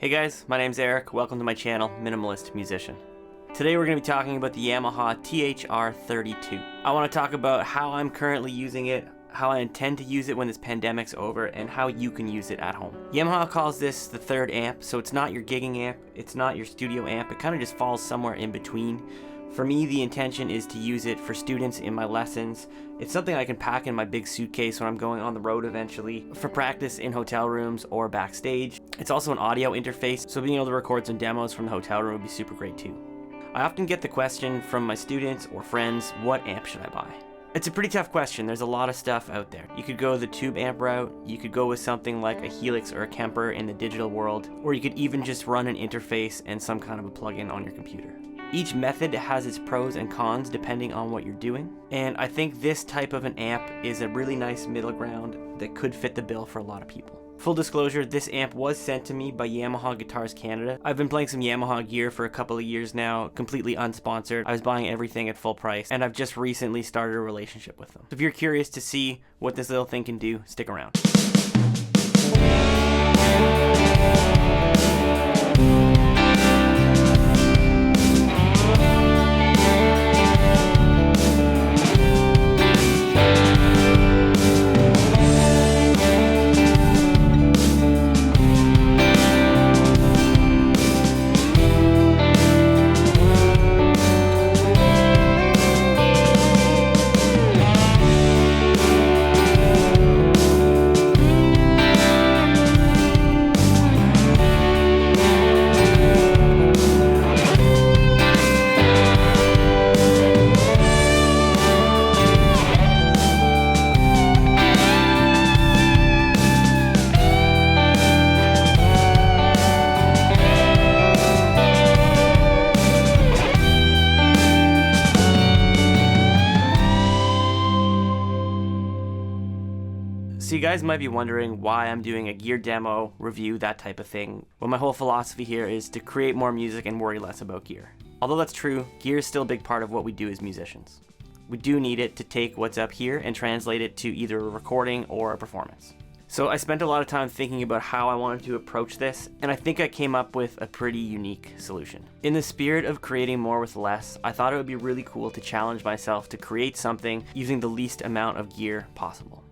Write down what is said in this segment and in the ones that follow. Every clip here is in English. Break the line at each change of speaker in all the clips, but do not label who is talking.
Hey guys, my name's Eric. Welcome to my channel, Minimalist Musician. Today we're going to be talking about the Yamaha THR 32. I want to talk about how I'm currently using it, how I intend to use it when this pandemic's over, and how you can use it at home. Yamaha calls this the third amp, so it's not your gigging amp, it's not your studio amp, it kind of just falls somewhere in between. For me, the intention is to use it for students in my lessons. It's something I can pack in my big suitcase when I'm going on the road eventually, for practice in hotel rooms or backstage. It's also an audio interface, so being able to record some demos from the hotel room would be super great too. I often get the question from my students or friends, what amp should I buy? It's a pretty tough question. There's a lot of stuff out there. You could go the tube amp route, you could go with something like a Helix or a Kemper in the digital world, or you could even just run an interface and some kind of a plugin on your computer. Each method has its pros and cons depending on what you're doing, and I think this type of an amp is a really nice middle ground that could fit the bill for a lot of people. Full disclosure, this amp was sent to me by Yamaha Guitars Canada. I've been playing some Yamaha gear for a couple of years now, completely unsponsored. I was buying everything at full price, and I've just recently started a relationship with them. So if you're curious to see what this little thing can do, stick around. So you guys might be wondering why I'm doing a gear demo, review, that type of thing. Well, my whole philosophy here is to create more music and worry less about gear. Although that's true, gear is still a big part of what we do as musicians. We do need it to take what's up here and translate it to either a recording or a performance. So I spent a lot of time thinking about how I wanted to approach this, and I think I came up with a pretty unique solution. In the spirit of creating more with less, I thought it would be really cool to challenge myself to create something using the least amount of gear possible.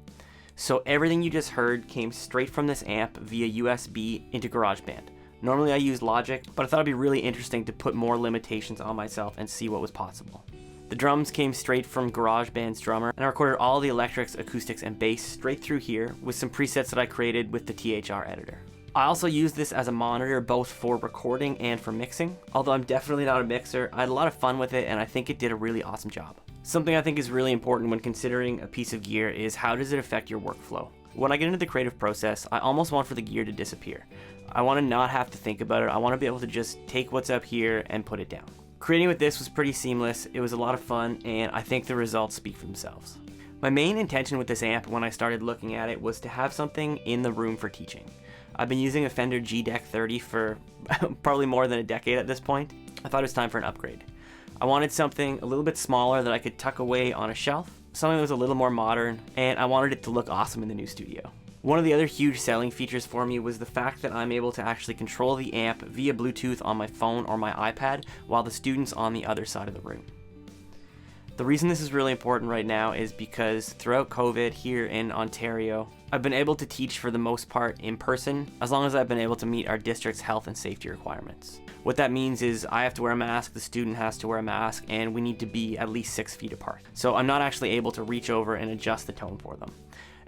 So everything you just heard came straight from this amp via USB into GarageBand. Normally I use Logic, but I thought it'd be really interesting to put more limitations on myself and see what was possible. The drums came straight from GarageBand's drummer, and I recorded all the electrics, acoustics, and bass straight through here with some presets that I created with the THR editor. I also use this as a monitor both for recording and for mixing. Although I'm definitely not a mixer, I had a lot of fun with it and I think it did a really awesome job. Something I think is really important when considering a piece of gear is how does it affect your workflow. When I get into the creative process, I almost want for the gear to disappear. I want to not have to think about it. I want to be able to just take what's up here and put it down. Creating with this was pretty seamless, it was a lot of fun, and I think the results speak for themselves. My main intention with this amp when I started looking at it was to have something in the room for teaching. I've been using a Fender G-Deck 30 for probably more than a decade at this point. I thought it was time for an upgrade. I wanted something a little bit smaller that I could tuck away on a shelf, something that was a little more modern, and I wanted it to look awesome in the new studio. One of the other huge selling features for me was the fact that I'm able to actually control the amp via Bluetooth on my phone or my iPad while the student's on the other side of the room. The reason this is really important right now is because throughout COVID here in Ontario, I've been able to teach for the most part in person as long as I've been able to meet our district's health and safety requirements. What that means is I have to wear a mask, the student has to wear a mask, and we need to be at least 6 feet apart. So I'm not actually able to reach over and adjust the tone for them.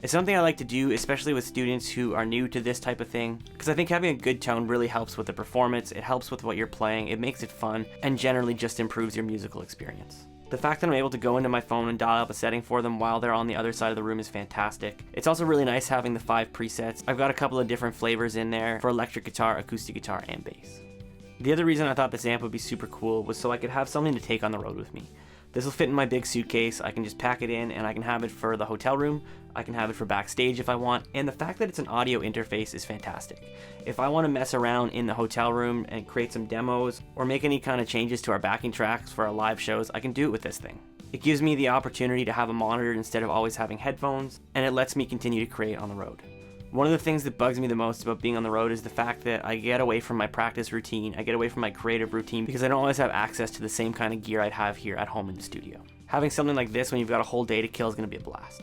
It's something I like to do, especially with students who are new to this type of thing, because I think having a good tone really helps with the performance, it helps with what you're playing, it makes it fun, and generally just improves your musical experience. The fact that I'm able to go into my phone and dial up a setting for them while they're on the other side of the room is fantastic. It's also really nice having the 5 presets. I've got a couple of different flavors in there for electric guitar, acoustic guitar, and bass. The other reason I thought this amp would be super cool was so I could have something to take on the road with me. This will fit in my big suitcase, I can just pack it in and I can have it for the hotel room, I can have it for backstage if I want, and the fact that it's an audio interface is fantastic. If I want to mess around in the hotel room and create some demos or make any kind of changes to our backing tracks for our live shows, I can do it with this thing. It gives me the opportunity to have a monitor instead of always having headphones, and it lets me continue to create on the road. One of the things that bugs me the most about being on the road is the fact that I get away from my practice routine, I get away from my creative routine because I don't always have access to the same kind of gear I'd have here at home in the studio. Having something like this when you've got a whole day to kill is going to be a blast.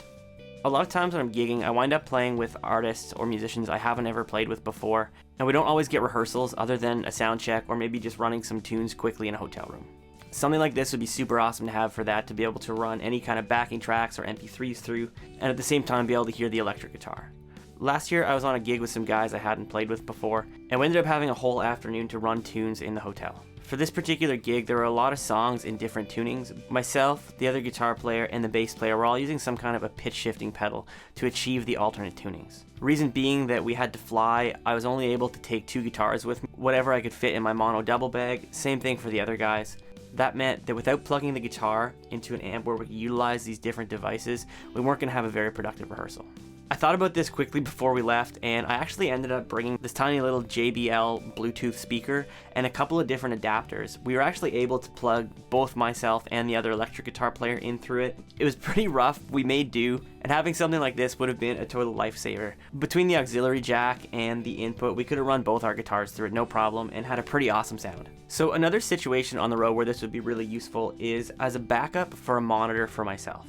A lot of times when I'm gigging, I wind up playing with artists or musicians I haven't ever played with before, and we don't always get rehearsals other than a sound check or maybe just running some tunes quickly in a hotel room. Something like this would be super awesome to have for that, to be able to run any kind of backing tracks or MP3s through, and at the same time be able to hear the electric guitar. Last year I was on a gig with some guys I hadn't played with before, and we ended up having a whole afternoon to run tunes in the hotel. For this particular gig, there were a lot of songs in different tunings. Myself, the other guitar player, and the bass player were all using some kind of a pitch shifting pedal to achieve the alternate tunings. Reason being that we had to fly, I was only able to take 2 guitars with me, whatever I could fit in my mono double bag, same thing for the other guys. That meant that without plugging the guitar into an amp where we could utilize these different devices, we weren't going to have a very productive rehearsal. I thought about this quickly before we left, and I actually ended up bringing this tiny little JBL Bluetooth speaker and a couple of different adapters. We were actually able to plug both myself and the other electric guitar player in through it. It was pretty rough, we made do, and having something like this would have been a total lifesaver. Between the auxiliary jack and the input, we could have run both our guitars through it no problem and had a pretty awesome sound. So another situation on the road where this would be really useful is as a backup for a monitor for myself.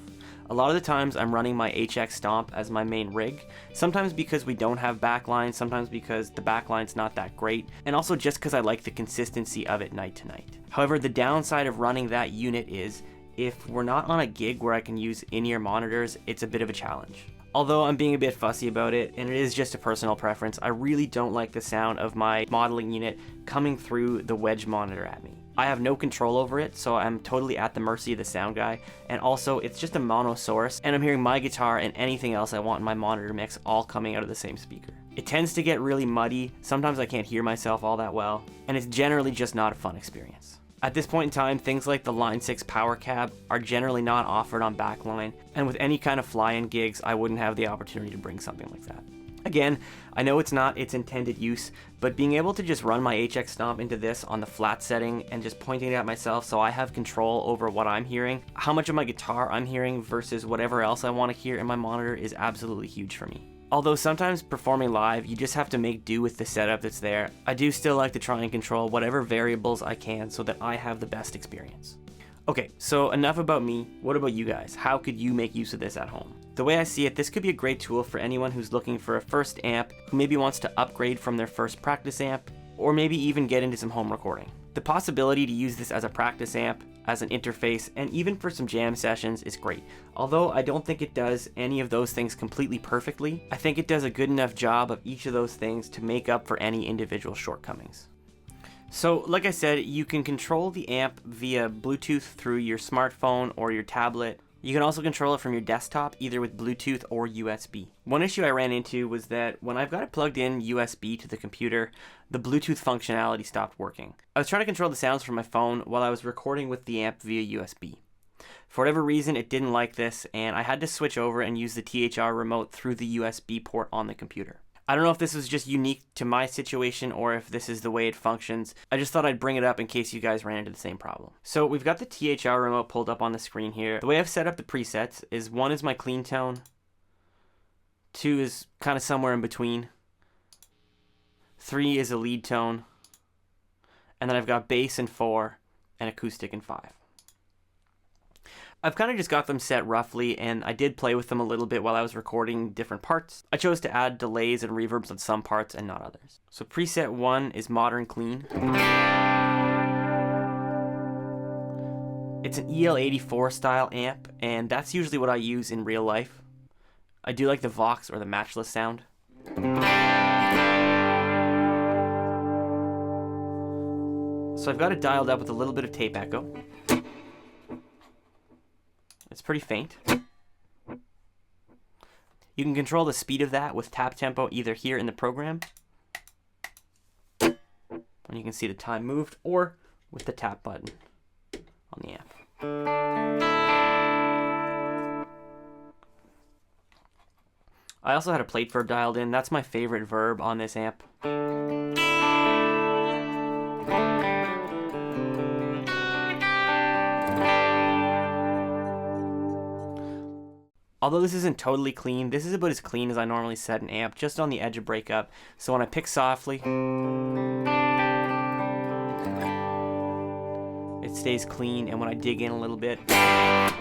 A lot of the times I'm running my HX Stomp as my main rig, sometimes because we don't have backline, sometimes because the backline's not that great, and also just because I like the consistency of it night to night. However, the downside of running that unit is, if we're not on a gig where I can use in-ear monitors, it's a bit of a challenge. Although I'm being a bit fussy about it, and it is just a personal preference, I really don't like the sound of my modeling unit coming through the wedge monitor at me. I have no control over it, so I'm totally at the mercy of the sound guy, and also it's just a mono source, and I'm hearing my guitar and anything else I want in my monitor mix all coming out of the same speaker. It tends to get really muddy, sometimes I can't hear myself all that well, and it's generally just not a fun experience. At this point in time, things like the Line 6 power cab are generally not offered on backline, and with any kind of fly-in gigs, I wouldn't have the opportunity to bring something like that. Again, I know it's not its intended use, but being able to just run my HX Stomp into this on the flat setting and just pointing it at myself so I have control over what I'm hearing, how much of my guitar I'm hearing versus whatever else I want to hear in my monitor is absolutely huge for me. Although sometimes performing live, you just have to make do with the setup that's there, I do still like to try and control whatever variables I can so that I have the best experience. Okay, so enough about me. What about you guys? How could you make use of this at home? The way I see it, this could be a great tool for anyone who's looking for a first amp, who maybe wants to upgrade from their first practice amp, or maybe even get into some home recording. The possibility to use this as a practice amp, as an interface, and even for some jam sessions is great. Although I don't think it does any of those things completely perfectly, I think it does a good enough job of each of those things to make up for any individual shortcomings. So, like I said, you can control the amp via Bluetooth through your smartphone or your tablet. You can also control it from your desktop, either with Bluetooth or USB. One issue I ran into was that when I've got it plugged in USB to the computer, the Bluetooth functionality stopped working. I was trying to control the sounds from my phone while I was recording with the amp via USB. For whatever reason, it didn't like this, and I had to switch over and use the THR remote through the USB port on the computer. I don't know if this was just unique to my situation or if this is the way it functions. I just thought I'd bring it up in case you guys ran into the same problem. So we've got the THR remote pulled up on the screen here. The way I've set up the presets is 1 is my clean tone, 2 is kind of somewhere in between, 3 is a lead tone, and then I've got bass in 4 and acoustic in 5. I've kind of just got them set roughly, and I did play with them a little bit while I was recording different parts. I chose to add delays and reverbs on some parts and not others. So preset 1 is Modern Clean. It's an EL84 style amp, and that's usually what I use in real life. I do like the Vox or the Matchless sound. So I've got it dialed up with a little bit of tape echo. It's pretty faint. You can control the speed of that with tap tempo either here in the program, and you can see the time moved, or with the tap button on the amp. I also had a plate verb dialed in. That's my favorite verb on this amp. Although this isn't totally clean, this is about as clean as I normally set an amp, just on the edge of breakup. So when I pick softly, it stays clean, and when I dig in a little bit, I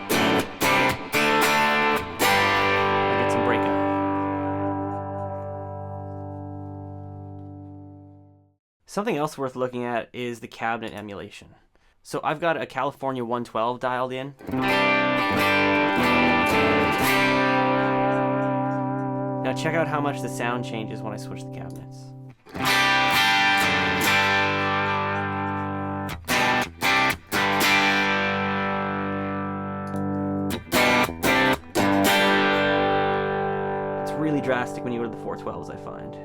get some breakup. Something else worth looking at is the cabinet emulation. So I've got a California 112 dialed in. Now check out how much the sound changes when I switch the cabinets. It's really drastic when you go to the 412s, I find.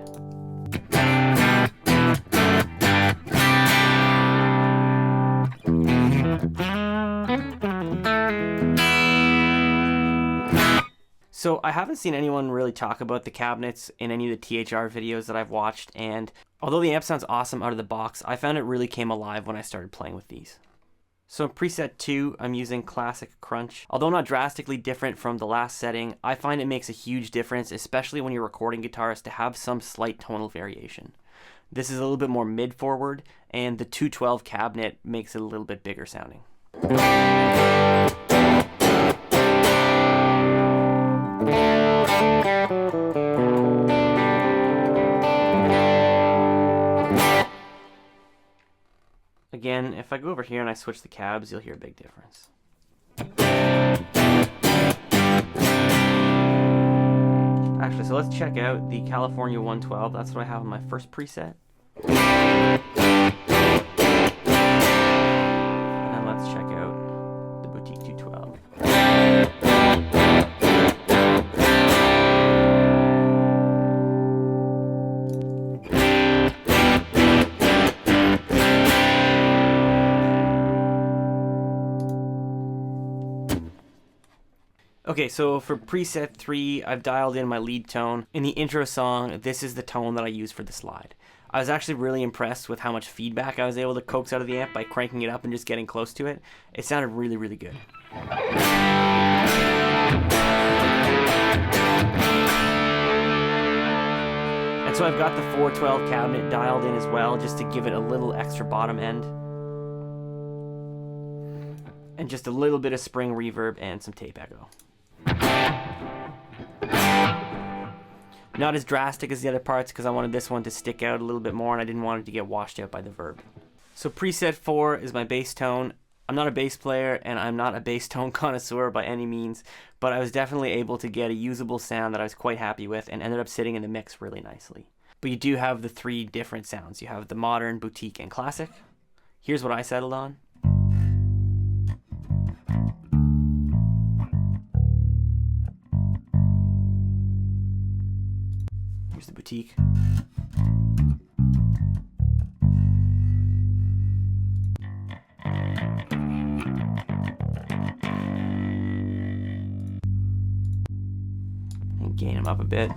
So I haven't seen anyone really talk about the cabinets in any of the THR videos that I've watched, and although the amp sounds awesome out of the box, I found it really came alive when I started playing with these. So in preset 2, I'm using Classic Crunch. Although not drastically different from the last setting, I find it makes a huge difference, especially when you're recording guitars, to have some slight tonal variation. This is a little bit more mid-forward, and the 212 cabinet makes it a little bit bigger sounding. Again, if I go over here and I switch the cabs, you'll hear a big difference. Actually, so let's check out the California 112. That's what I have on my first preset. And then let's check out the Boutique 212. Okay, so for preset 3, I've dialed in my lead tone. In the intro song, this is the tone that I use for the slide. I was actually really impressed with how much feedback I was able to coax out of the amp by cranking it up and just getting close to it. It sounded really, really good. And so I've got the 412 cabinet dialed in as well, just to give it a little extra bottom end. And just a little bit of spring reverb and some tape echo. Not as drastic as the other parts because I wanted this one to stick out a little bit more and I didn't want it to get washed out by the verb. So preset 4 is my bass tone. I'm not a bass player and I'm not a bass tone connoisseur by any means, but I was definitely able to get a usable sound that I was quite happy with and ended up sitting in the mix really nicely. But you do have the 3 different sounds. You have the modern, boutique, and classic. Here's what I settled on. Here's the boutique. And gain them up a bit.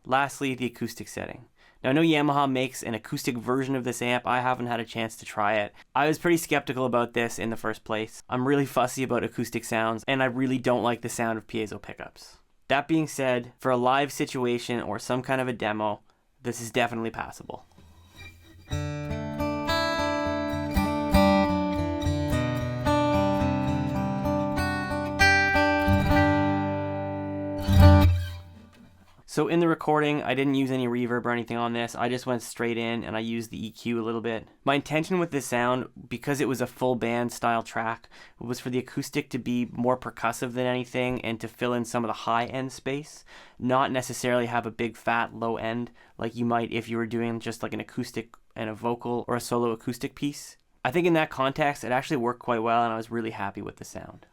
Lastly, the acoustic setting. Now, I know Yamaha makes an acoustic version of this amp. I haven't had a chance to try it. I was pretty skeptical about this in the first place. I'm really fussy about acoustic sounds, and I really don't like the sound of piezo pickups. That being said, for a live situation or some kind of a demo, this is definitely passable. So in the recording, I didn't use any reverb or anything on this. I just went straight in and I used the EQ a little bit. My intention with this sound, because it was a full band style track, was for the acoustic to be more percussive than anything and to fill in some of the high end space, not necessarily have a big fat low end like you might if you were doing just like an acoustic and a vocal or a solo acoustic piece. I think in that context, it actually worked quite well and I was really happy with the sound.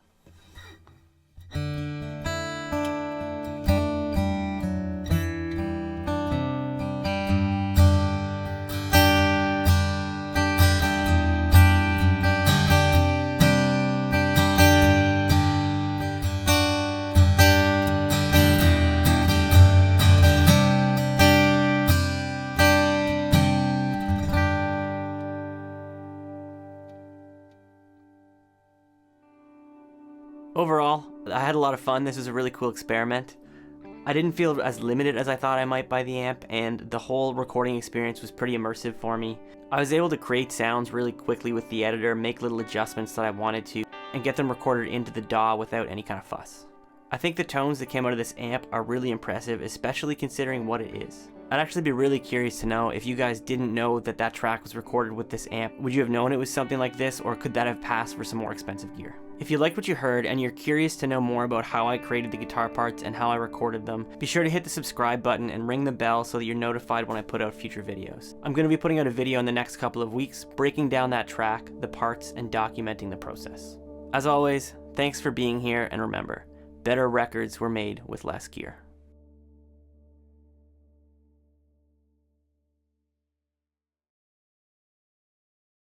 Overall, I had a lot of fun. This was a really cool experiment. I didn't feel as limited as I thought I might by the amp, and the whole recording experience was pretty immersive for me. I was able to create sounds really quickly with the editor, make little adjustments that I wanted to, and get them recorded into the DAW without any kind of fuss. I think the tones that came out of this amp are really impressive, especially considering what it is. I'd actually be really curious to know if you guys didn't know that that track was recorded with this amp. Would you have known it was something like this, or could that have passed for some more expensive gear? If you liked what you heard and you're curious to know more about how I created the guitar parts and how I recorded them, be sure to hit the subscribe button and ring the bell so that you're notified when I put out future videos. I'm going to be putting out a video in the next couple of weeks, breaking down that track, the parts, and documenting the process. As always, thanks for being here, and remember, better records were made with less gear.